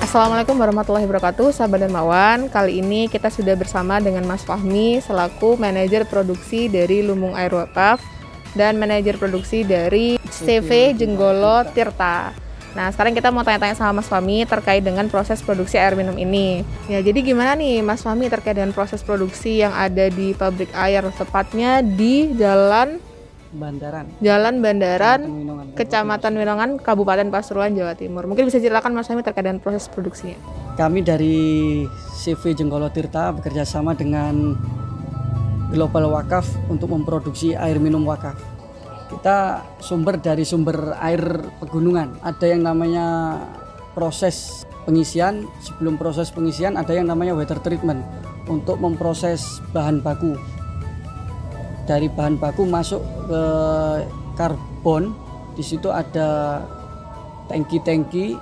Assalamualaikum warahmatullahi wabarakatuh, sahabat Dermawan. Kali ini kita sudah bersama dengan Mas Fahmi selaku manajer produksi dari Lumbung Air Wakaf dan manajer produksi dari CV Jenggolo Tirta. Nah, sekarang kita mau tanya-tanya sama Mas Fahmi terkait dengan proses produksi air minum ini. Ya, jadi gimana nih Mas Fahmi terkait dengan proses produksi yang ada di pabrik air, tepatnya di Jalan Bandaran, Kecamatan Winongan, Kabupaten Pasuruan, Jawa Timur. Mungkin bisa ceritakan Mas Fahmi terkait dengan proses produksinya. Kami dari CV Jenggolo Tirta bekerja sama dengan Global Wakaf untuk memproduksi air minum wakaf. Kita dari sumber air pegunungan. Ada yang namanya proses pengisian. Sebelum proses pengisian ada yang namanya water treatment untuk memproses bahan baku. Dari bahan baku masuk ke karbon. Di situ ada tangki-tangki,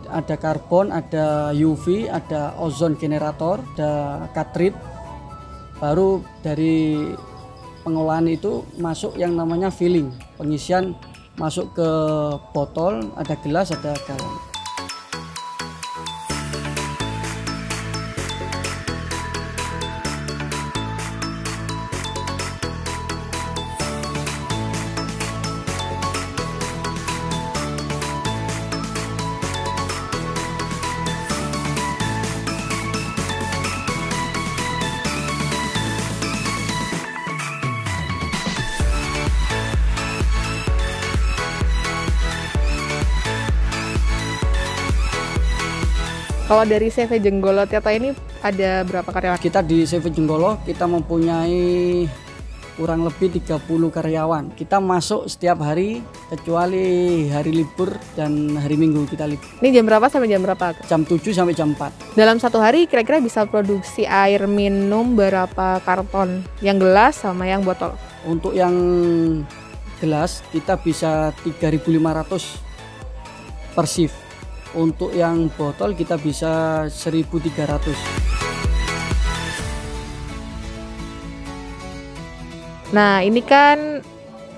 ada karbon, ada UV, ada ozon generator, ada cartridge. Baru dari pengolahan itu masuk yang namanya filling, pengisian masuk ke botol, ada gelas, ada galon. Kalau dari CV Jenggolo Tirta ini ada berapa karyawan? Kita di CV Jenggolo kita mempunyai kurang lebih 30 karyawan. Kita masuk setiap hari kecuali hari libur dan hari Minggu kita libur. Ini jam berapa sampai jam berapa? Jam 7 sampai jam 4. Dalam satu hari kira-kira bisa produksi air minum berapa karton? Yang gelas sama yang botol? Untuk yang gelas kita bisa 3.500 per shift. Untuk yang botol kita bisa 1.300. Nah, ini kan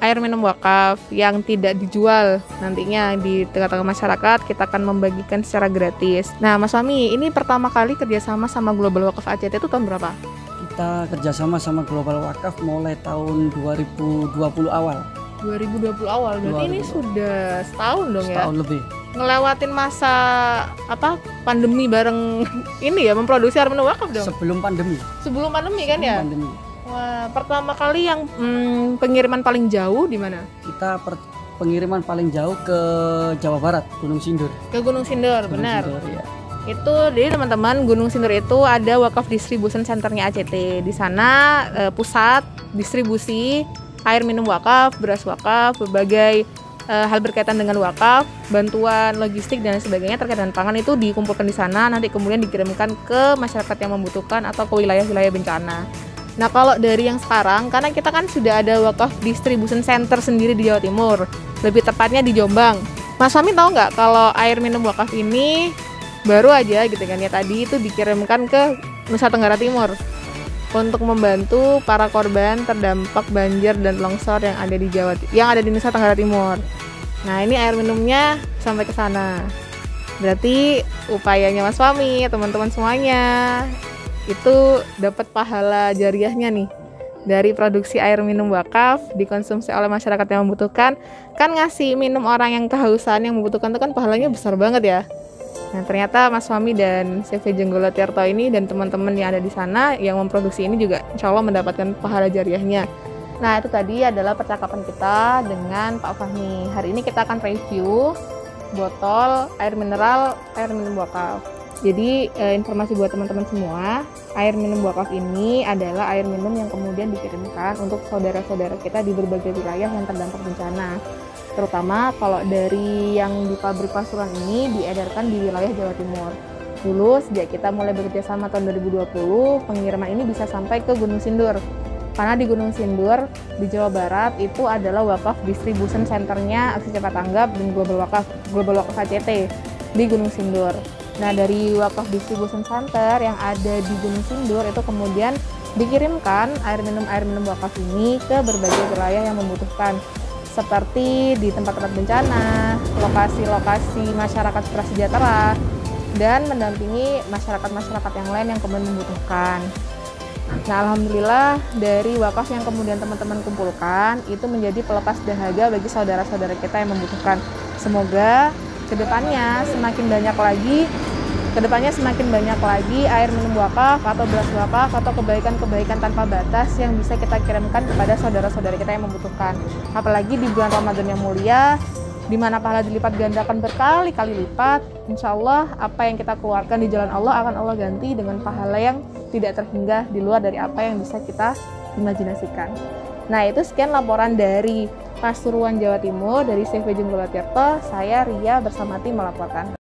air minum wakaf yang tidak dijual nantinya di tengah-tengah masyarakat, kita akan membagikan secara gratis. Nah, Mas Fahmi, ini pertama kali kerjasama sama Global Wakaf ACT itu tahun berapa? Kita kerjasama sama Global Wakaf mulai tahun 2020 awal. 2020 awal, berarti ini sudah setahun dong ya? Setahun lebih. Ngelewatin masa pandemi bareng ini ya, memproduksi air minum wakaf dong? Sebelum pandemi kan ya? Pandemi. Wah, pertama kali yang pengiriman paling jauh di mana? Kita pengiriman paling jauh ke Jawa Barat, Gunung Sindur. Ke Gunung Sindur, benar. Sindur, ya. Itu jadi teman-teman, Gunung Sindur itu ada Wakaf Distribution Centernya ACT. Di sana pusat distribusi air minum wakaf, beras wakaf, berbagai hal berkaitan dengan wakaf, bantuan logistik dan sebagainya terkait dengan pangan itu dikumpulkan di sana, nanti kemudian dikirimkan ke masyarakat yang membutuhkan atau ke wilayah-wilayah bencana. Nah, kalau dari yang sekarang, karena kita kan sudah ada Wakaf Distribution Center sendiri di Jawa Timur, lebih tepatnya di Jombang. Mas Fahmi tahu nggak kalau air minum wakaf ini baru aja gitu kan ya, tadi itu dikirimkan ke Nusa Tenggara Timur untuk membantu para korban terdampak banjir dan longsor yang ada di Nusa Tenggara Timur. Nah, ini air minumnya sampai ke sana. Berarti upayanya Mas Fahmi, teman-teman semuanya itu dapat pahala jariahnya nih dari produksi air minum wakaf dikonsumsi oleh masyarakat yang membutuhkan. Kan ngasih minum orang yang kehausan yang membutuhkan itu kan pahalanya besar banget ya. Nah, ternyata Mas Fahmi dan CV Jenggolo Tirta ini dan teman-teman yang ada di sana yang memproduksi ini juga insya Allah mendapatkan pahala jariahnya. Nah, itu tadi adalah percakapan kita dengan Pak Fahmi. Hari ini kita akan review botol air mineral air minum wakaf. Jadi informasi buat teman-teman semua, air minum wakaf ini adalah air minum yang kemudian dikirimkan untuk saudara-saudara kita di berbagai wilayah yang terdampak bencana. Terutama kalau dari yang di pabrik Pasuruan ini diedarkan di wilayah Jawa Timur. Dulu sejak kita mulai bekerja sama tahun 2020, pengiriman ini bisa sampai ke Gunung Sindur. Karena di Gunung Sindur di Jawa Barat itu adalah Wakaf Distribution Centernya Aksi Cepat Tanggap dan Global Wakaf ACT di Gunung Sindur. Nah, dari Wakaf Distribution Center yang ada di Gunung Sindur itu kemudian dikirimkan air minum wakaf ini ke berbagai wilayah yang membutuhkan. seperti di tempat-tempat bencana, lokasi-lokasi masyarakat prasejahtera, dan mendampingi masyarakat-masyarakat yang lain yang kemudian membutuhkan. Nah, alhamdulillah dari wakaf yang kemudian teman-teman kumpulkan itu menjadi pelepas dahaga bagi saudara-saudara kita yang membutuhkan. Semoga kedepannya semakin banyak lagi air minum wakaf atau beras wakaf atau kebaikan-kebaikan tanpa batas yang bisa kita kirimkan kepada saudara-saudara kita yang membutuhkan. Apalagi di bulan Ramadan yang mulia, di mana pahala dilipat gandakan berkali-kali lipat. Insya Allah apa yang kita keluarkan di jalan Allah akan Allah ganti dengan pahala yang tidak terhingga di luar dari apa yang bisa kita imajinasikan. Nah, itu sekian laporan dari Pasuruan, Jawa Timur, dari CV Jenggolo Tirto. Saya Ria bersama tim melaporkan.